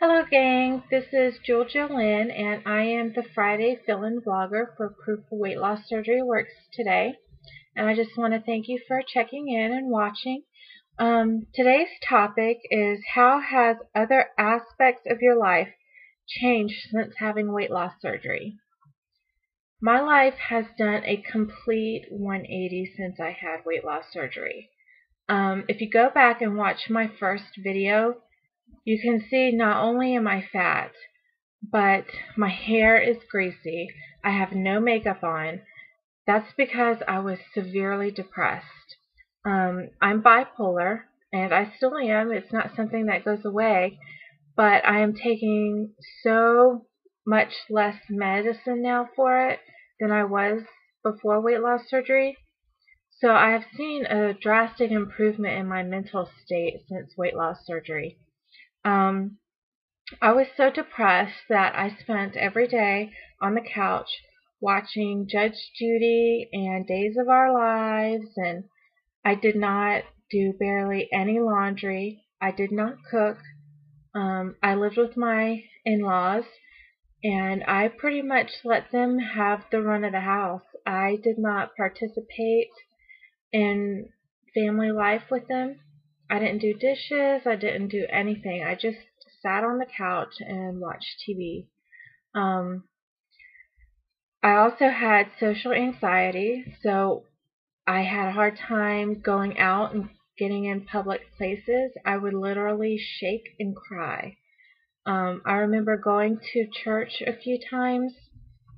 Hello gang, this is JewelJoLyn and I am the Friday fill-in vlogger for ProofWLSWorks today. And I just want to thank you for checking in and watching. Today's topic is how has other aspects of your life changed since having weight loss surgery? My life has done a complete 180 since I had weight loss surgery. If you go back and watch my first video, you can see not only am I fat, but my hair is greasy. I have no makeup on. That's because I was severely depressed. I'm bipolar, and I still am. It's not something that goes away, but I am taking so much less medicine now for it than I was before weight loss surgery. So I have seen a drastic improvement in my mental state since weight loss surgery. I was so depressed that I spent every day on the couch watching Judge Judy and Days of Our Lives, and I did not do barely any laundry. I did not cook. I lived with my in-laws, and I pretty much let them have the run of the house. I did not participate in family life with them. I didn't do dishes. I didn't do anything. I just sat on the couch and watched TV. I also had social anxiety, so I had a hard time going out and getting in public places. I would literally shake and cry. I remember going to church a few times.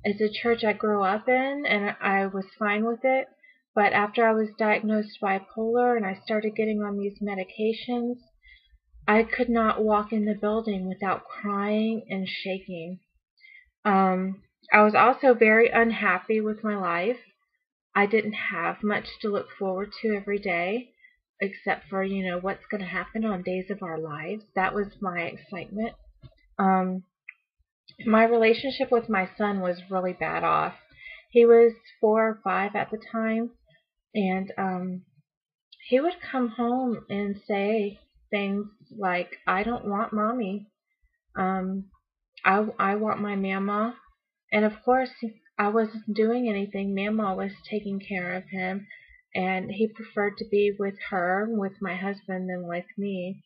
It's a church I grew up in, and I was fine with it. But after I was diagnosed bipolar and I started getting on these medications, I could not walk in the building without crying and shaking. I was also very unhappy with my life. I didn't have much to look forward to every day, except for, what's going to happen on Days of Our Lives. That was my excitement. My relationship with my son was really bad off. He was 4 or 5 at the time, and he would come home and say things like, "I don't want mommy. I want my mama." And of course, I wasn't doing anything. Mama was taking care of him, and he preferred to be with her, with my husband, than with me.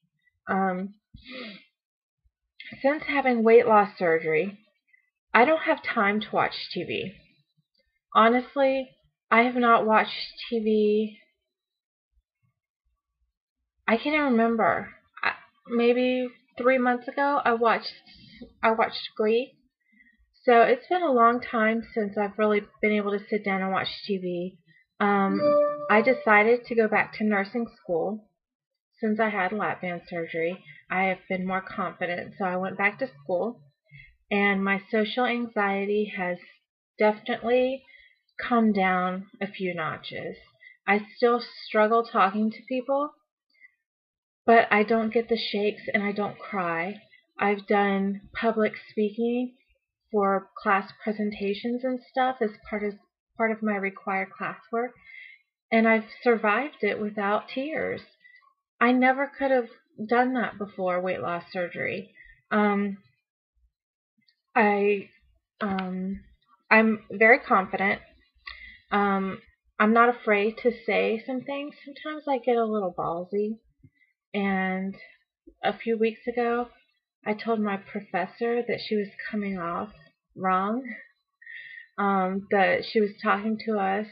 Since having weight loss surgery, I don't have time to watch TV. Honestly, I have not watched TV. I can't even remember. Maybe 3 months ago, I watched Glee. So it's been a long time since I've really been able to sit down and watch TV. I decided to go back to nursing school. Since I had lap band surgery, I have been more confident, so I went back to school. And my social anxiety has definitely come down a few notches. I still struggle talking to people, but I don't get the shakes and I don't cry. I've done public speaking for class presentations and stuff as part of my required classwork, and I've survived it without tears. I never could have done that before weight loss surgery. I'm very confident. I'm not afraid to say some things. Sometimes I get a little ballsy, and a few weeks ago, I told my professor that she was coming off wrong, that she was talking to us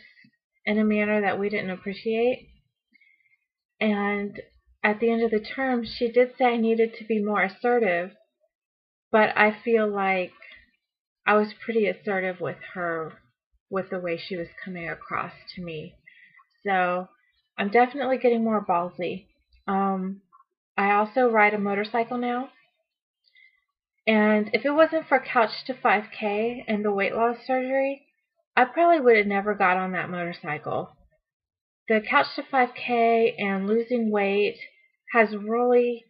in a manner that we didn't appreciate. And at the end of the term, she did say I needed to be more assertive, but I feel like I was pretty assertive with her, with the way she was coming across to me. So I'm definitely getting more ballsy. I also ride a motorcycle now. And if it wasn't for Couch to 5K and the weight loss surgery, I probably would have never got on that motorcycle. The Couch to 5K and losing weight has really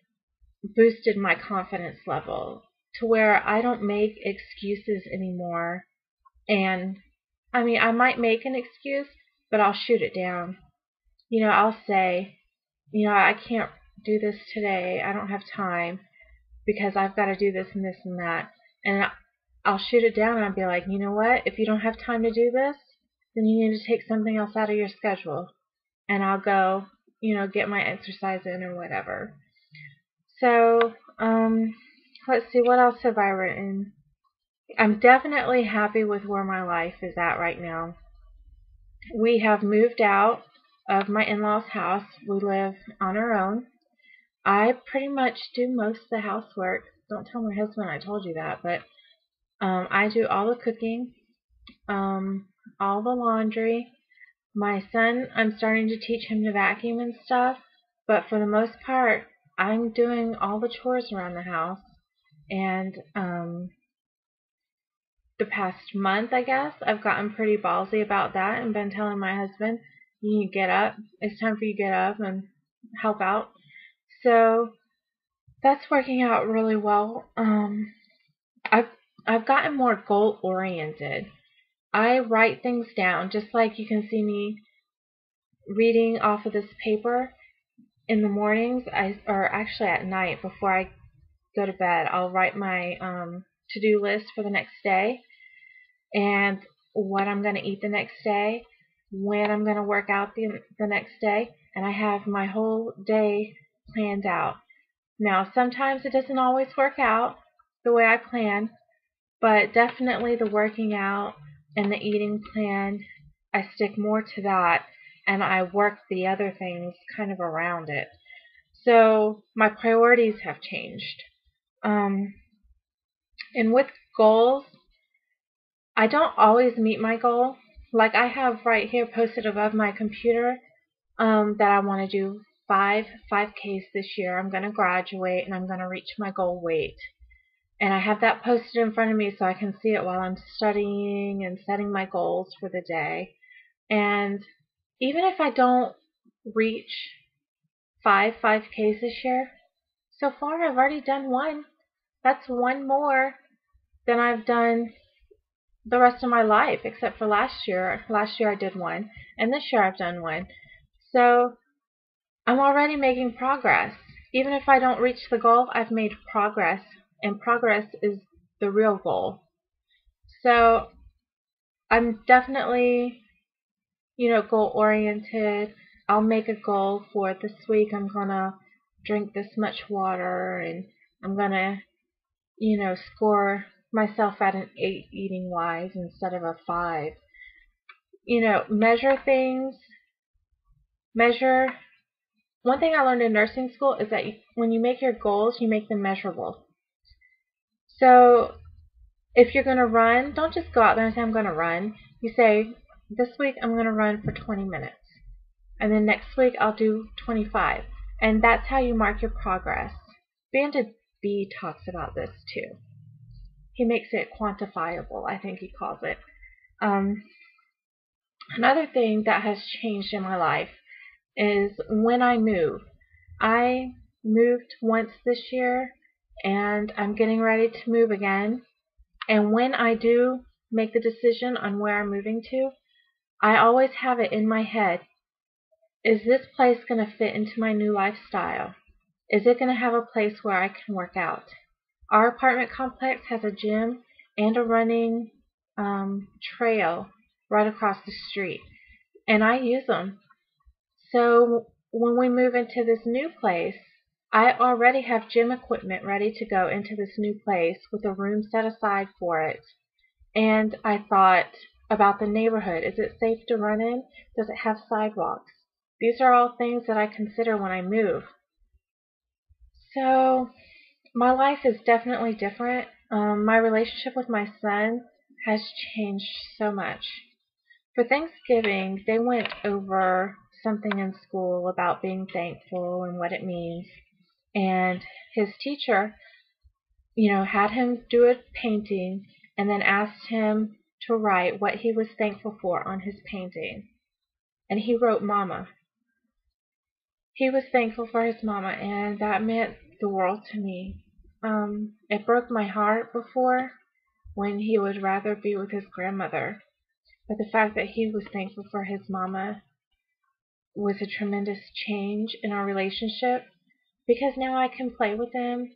boosted my confidence level to where I don't make excuses anymore. And I mean, I might make an excuse, but I'll shoot it down. I'll say, I can't do this today. I don't have time. because I've got to do this and this and that. And I'll shoot it down and I'll be like, you know what? If you don't have time to do this, then you need to take something else out of your schedule. And I'll go, get my exercise in or whatever. So, let's see, what else have I written? I'm definitely happy with where my life is at right now. We have moved out of my in-laws' house. We live on our own. I pretty much do most of the housework. Don't tell my husband I told you that, but I do all the cooking, all the laundry. My son, I'm starting to teach him to vacuum and stuff, but for the most part, I'm doing all the chores around the house. And the past month, I guess, I've gotten pretty ballsy about that and been telling my husband, you need to get up. It's time for you to get up and help out. So that's working out really well. I've gotten more goal oriented. I write things down, just like you can see me reading off of this paper in the mornings, or actually at night before I go to bed. I'll write my to-do list for the next day and what I'm going to eat the next day, when I'm going to work out the next day, and I have my whole day planned out. Now, sometimes it doesn't always work out the way I plan, but definitely the working out and the eating plan, I stick more to that, and I work the other things kind of around it. So my priorities have changed. And with goals, I don't always meet my goal. Like I have right here posted above my computer that I want to do 5Ks this year. I'm going to graduate and I'm going to reach my goal weight. And I have that posted in front of me so I can see it while I'm studying and setting my goals for the day. And even if I don't reach 5Ks this year, so far I've already done one. That's one more than I've done the rest of my life, except for last year. Last year I did one, and this year I've done one. So I'm already making progress. Even if I don't reach the goal, I've made progress, and progress is the real goal. So I'm definitely, goal oriented. I'll make a goal for this week. I'm gonna drink this much water, and I'm gonna, score myself at an 8 eating wise instead of a 5. Measure things. One thing I learned in nursing school is that when you make your goals, you make them measurable. So if you're going to run, don't just go out there and say, I'm going to run. You say, this week I'm going to run for 20 minutes. And then next week I'll do 25. And that's how you mark your progress. Bandit B talks about this too. He makes it quantifiable, I think he calls it. Another thing that has changed in my life is when I move. I moved once this year, and I'm getting ready to move again. And when I do make the decision on where I'm moving to, I always have it in my head. Is this place going to fit into my new lifestyle? Is it going to have a place where I can work out? Our apartment complex has a gym and a running trail right across the street, and I use them. So when we move into this new place, I already have gym equipment ready to go into this new place with a room set aside for it. And I thought about the neighborhood. Is it safe to run in? Does it have sidewalks? These are all things that I consider when I move. So my life is definitely different. My relationship with my son has changed so much. For Thanksgiving, they went over something in school about being thankful and what it means. And his teacher, had him do a painting and then asked him to write what he was thankful for on his painting. And he wrote Mama. He was thankful for his mama, and that meant the world to me. It broke my heart before when he would rather be with his grandmother. But the fact that he was thankful for his mama was a tremendous change in our relationship, because now I can play with him.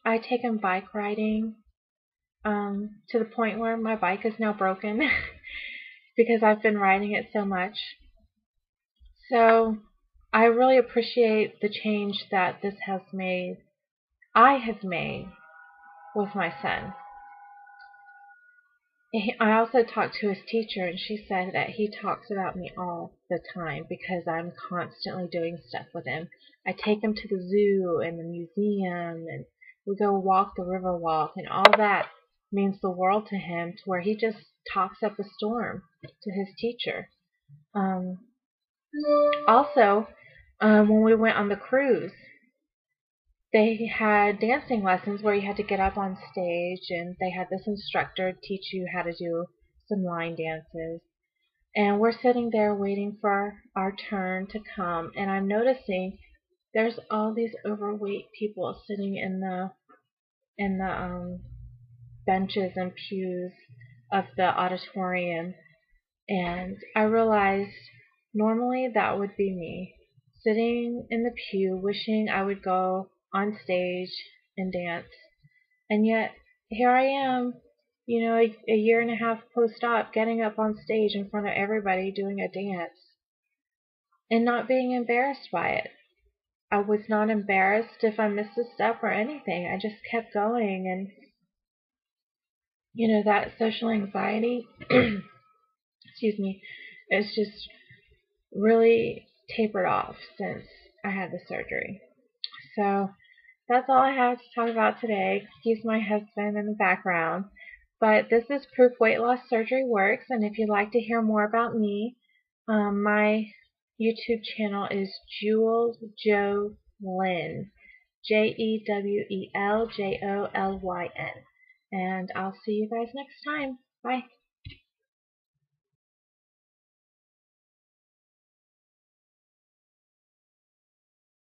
I take him bike riding to the point where my bike is now broken because I've been riding it so much. So I really appreciate the change that this has made, I have made with my son. I also talked to his teacher, and she said that he talks about me all the time because I'm constantly doing stuff with him. I take him to the zoo and the museum, and we go walk the river walk, and all that means the world to him, to where he just talks up a storm to his teacher. Um, Also, when we went on the cruise, they had dancing lessons where you had to get up on stage, and they had this instructor teach you how to do some line dances. And we're sitting there waiting for our turn to come, and I'm noticing there's all these overweight people sitting in the benches and pews of the auditorium. And I realized normally that would be me, sitting in the pew wishing I would go on stage and dance. And yet, here I am, a year and a half post-op, getting up on stage in front of everybody doing a dance and not being embarrassed by it. I was not embarrassed if I missed a step or anything. I just kept going, and that social anxiety, excuse me, is just really tapered off since I had the surgery. So that's all I have to talk about today. Excuse my husband in the background. But this is Proof Weight Loss Surgery Works, and if you'd like to hear more about me, my YouTube channel is JewelJoLyn, JewelJoLyn, and I'll see you guys next time. Bye.